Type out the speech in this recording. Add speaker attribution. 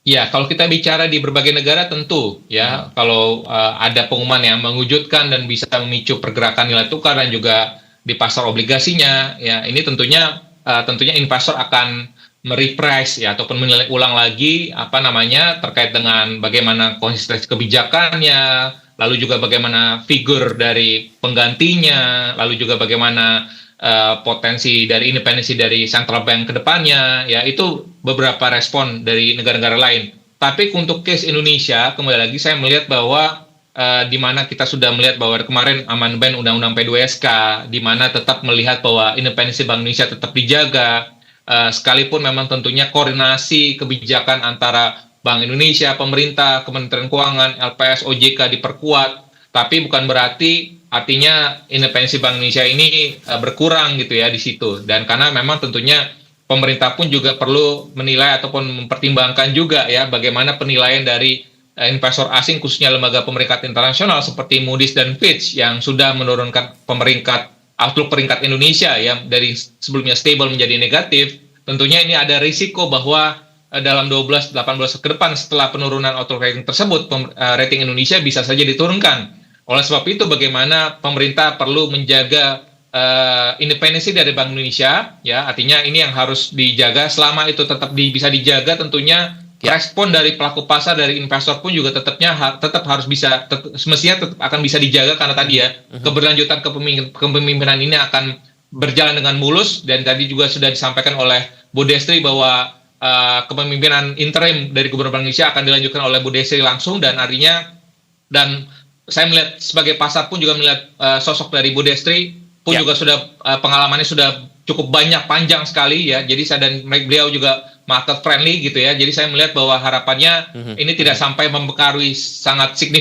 Speaker 1: Ya, kalau kita bicara di berbagai negara tentu ya, kalau ada pengumuman yang mengejutkan dan bisa memicu pergerakan nilai tukar dan juga di pasar obligasinya, ya ini tentunya investor akan mereprice ya ataupun menilai ulang lagi apa namanya terkait dengan bagaimana konsistensi kebijakannya, lalu juga bagaimana figur dari penggantinya, lalu juga bagaimana potensi dari independensi dari central bank ke depannya, ya itu beberapa respon dari negara-negara lain. Tapi untuk case Indonesia, kembali lagi saya melihat bahwa di mana kita sudah melihat bahwa kemarin amandemen Undang-Undang P2SK, di mana tetap melihat bahwa independensi Bank Indonesia tetap dijaga, sekalipun memang tentunya koordinasi kebijakan antara Bank Indonesia, pemerintah, Kementerian Keuangan, LPS, OJK diperkuat, tapi bukan berarti artinya independensi Bank Indonesia ini berkurang gitu ya di situ. Dan karena memang tentunya pemerintah pun juga perlu menilai ataupun mempertimbangkan juga ya bagaimana penilaian dari investor asing khususnya lembaga pemeringkat internasional seperti Moody's dan Fitch yang sudah menurunkan outlook peringkat Indonesia ya dari sebelumnya stable menjadi negatif. Tentunya ini ada risiko bahwa dalam 12-18 ke depan setelah penurunan outlook rating tersebut, rating Indonesia bisa saja diturunkan. Oleh sebab itu, bagaimana pemerintah perlu menjaga independensi dari Bank Indonesia, ya artinya ini yang harus dijaga. Selama itu tetap bisa dijaga, tentunya respon dari pelaku pasar, dari investor pun juga tetap harus bisa, semestinya tetap akan bisa dijaga karena tadi ya keberlanjutan kepemimpinan ini akan berjalan dengan mulus dan tadi juga sudah disampaikan oleh Bu Destri bahwa kepemimpinan interim dari Gubernur Bank Indonesia akan dilanjutkan oleh Bu Destri langsung dan artinya dan saya melihat sebagai pasar pun juga melihat sosok dari Bu Destri pun juga sudah pengalamannya sudah cukup banyak panjang sekali ya. Jadi saya dan beliau juga market friendly gitu ya. Jadi saya melihat bahwa harapannya ini tidak sampai mempengaruhi sangat signifikan